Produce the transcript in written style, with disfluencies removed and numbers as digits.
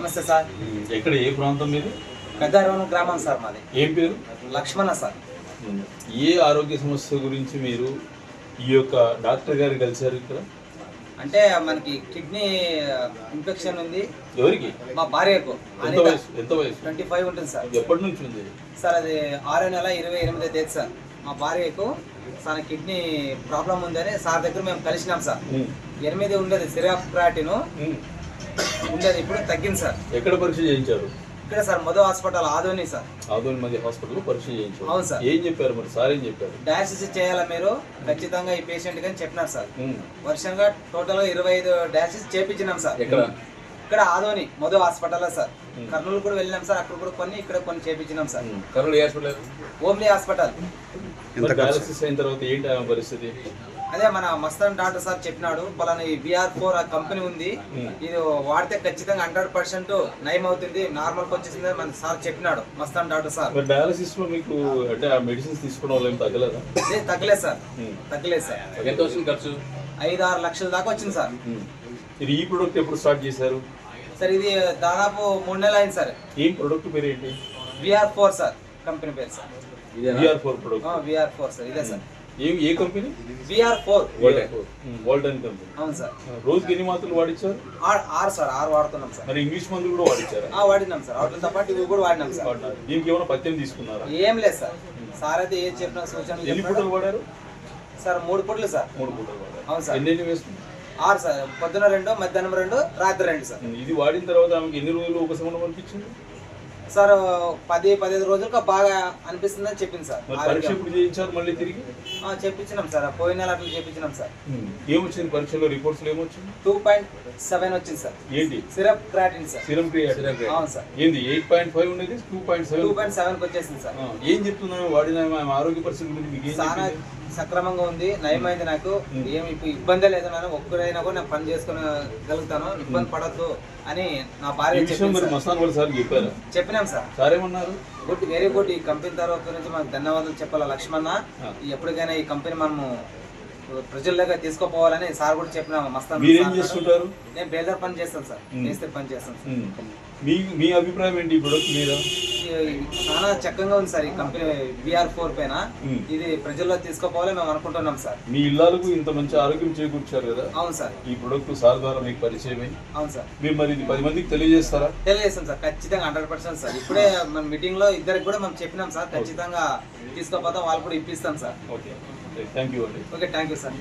నమస్తే సార్. ఎక్కడ ఏ ప్రాంతం మీది? పెద్దారవరం గ్రామం సార్ మాది. ఏం పేరు? లక్ష్మణ సార్. ఏ ఆరోగ్య సమస్య గురించి మీరు ఈ యొక్క డాక్టర్ గారు కలిశారు ఇక్కడ? అంటే మనకి కిడ్నీ ఇన్ఫెక్షన్ ఉంది. ఎవరికి? మా భార్యకు. ఎంత వయసు? 25 ఉంటుంది సార్. ఎప్పటి నుంచి ఉంది సార్? అది 6వ నెల 28వ తేదీ సార్. మా భార్యకు తన కిడ్నీ ప్రాబ్లం ఉందని సార్ దగ్గర మేము కలిసినాం సార్. 8 ఉండేది సిరాప్రాటిన్ ఉండేది, ఇప్పుడు తగ్గింది సార్. ఎక్కడ పరీక్ష చేయించారు? ఇక్కడ sir Madhu hospital Adoni sir. Adoni మధ్య హాస్పిటల్లో పరీక్ష చేయించారు. అవును సార్. ఏం చెప్పారు మరి? సార్ ఏం చెప్పారు? డయాలసిస్ చేయాలా మీరు ఖచ్చితంగా ఈ పేషెంట్ కానీ చెప్పినారు సార్. వర్షంగా టోటల్ గా 25 డయాలసిస్ చేపించినాం సార్. ఇక్కడ ఆదోని మధు హాస్పిటల్ సార్. కర్నూలు కూడా వెళ్ళినాం సార్, అక్కడ కూడా కొన్ని ఇక్కడ కొన్ని చేపించినాం సార్. కర్నూలు హాస్పిటల్, ఓమ్లీ హాస్పిటల్. డయాలసిస్ అయిన తర్వాత ఏంటి ఆమె పరిస్థితి? అదే మన మస్తాన్ డాక్టర్ సార్ చెప్పినాడు, పలానా ఈ VR4 ఆ కంపెనీ ఉంది, ఇది వాడితే ఖచ్చితంగా 100% నయం అవుతుంది, నార్మల్ వచ్చేసింది మన సార్ చెప్పినాడు మస్తాన్ డాక్టర్ సార్. డయాలసిస్ లో మీకు అంటే ఆ మెడిసిన్స్ తీసుకోవడం వల్ల ఏం తగ్గలేదా? తగ్గలేదు సార్, తగ్గలేదు సార్. ఎంత వచ్చింది ఖర్చు? 5-6 లక్షల దాకా వచ్చింది సార్. ఇది ఈ ప్రొడక్ట్ ఎప్పుడు స్టార్ట్ చేశారు సార్? ఇది దాదాపు 3 నెలలు అయింది సార్. ఏం ప్రొడక్ట్ పేరు ఏంటి? VR4 సార్ కంపెనీ పేరు sir. VR4 product. VR4 sir, ఇదే సార్. ఏ కంపెనీ? VR4. వాల్డన్ కంపెనీ. అవును సార్. రోజుకి ఎన్ని మాత్రలు వాడించారు? 6 సార్, 6 వాడుతున్నాం సార్. మరి ఇంగ్లీష్ మందులు కూడా వాడించారా? వాడినాం సార్. వాటితో పాటు ఇవి కూడా వాడినాం సార్. దీనికి ఏమైనా పత్యం తీసుకున్నారా? ఏం లేదు సార్. సార్ అయితే ఏం చెప్పిన సూచనలు. ఎన్ని పూటలు వాడారు సార్? 3 పూటలు సార్. 3 పూటలు వాడారు. అవును సార్. ఎన్ని వేస్తుంది? 6 సార్. పొద్దున 2, మధ్యాహ్నం 2, రాత్రి 2 సార్. ఇది వాడిన తర్వాత ఆమెకి ఎన్ని రోజులు ఉపశమనం అనిపించింది సార్? 10-15 రోజులుగా బాగా అనిపిస్తుందని చెప్పింది సార్. పరీక్ష ఎప్పుడు చేయించారు మళ్ళీ తిరిగి? చెప్పించినాం సార్, పోయిన నెల అట్లా చెప్పించినాం సార్. ఏమొచ్చింది పరీక్షలో? రిపోర్ట్స్ ఏమొచ్చింది? 2.7 వచ్చింది సార్. ఏంటి? Serum creatinine sir. Serum creatinine. అవును సార్. ఏంది 8.5 ఉండేది 2.7 వచ్చేసింది సార్. ఏం చెప్తున్నాము వాడిన ఆరోగ్య పరిస్థితి గురించి మీకు? చాలా సక్రమంగా ఉంది, నయమైంది, నాకు ఏమి ఇప్పుడు ఇబ్బంది లేదు, నేను ఒక్కరైనా కూడా నేను పని చేసుకోగలుగుతాను, ఇబ్బంది పడద్దు అని నా భార్య చెప్పినాం సార్. సార్ ఏమన్నారు? Good, very good. ఈ కంపెనీ తరఫు నుంచి మనకు ధన్యవాదాలు చెప్పాలి లక్ష్మణ. ఎప్పటికైనా ఈ కంపెనీ మనము ప్రజల్లోకి తీసుకుపోవాలని సార్ కూడా చెప్పినాము. మస్తాన్. చేస్తుంటారు? నేను బేల్దార్ పని చేస్తాను సార్, మేస్త్రి పని చేస్తాను సార్. మీ అభిప్రాయం ఏంటి ఈ ప్రొడక్ట్ మీద? చాలా చక్కగా ఉంది సార్ ఈ కంపెనీ VR4 పైన. ఇది ప్రజల్లో తీసుకుపోవాలని మేము అనుకుంటున్నాం సార్. మీ ఇళ్ళకు ఇంత మంచి ఆరోగ్యం చేకూర్చారు కదా? అవును సార్. ఈ ప్రొడక్ట్ సార్ ద్వారా మీకు పరిచయమై? అవును సార్. మీరు మరి ఇది 10 మందికి తెలియజేస్తారా? తెలియజేస్తాం సార్, ఖచ్చితంగా 100% సార్. ఇప్పుడే మన మీటింగ్ లో ఇద్దరికి కూడా మేము చెప్పినాం సార్, ఖచ్చితంగా తీసుకోపోతాం, వాళ్ళు కూడా ఇప్పిస్తాం సార్. ఓకే, థ్యాంక్ యూ అండి. Okay, thank you sir.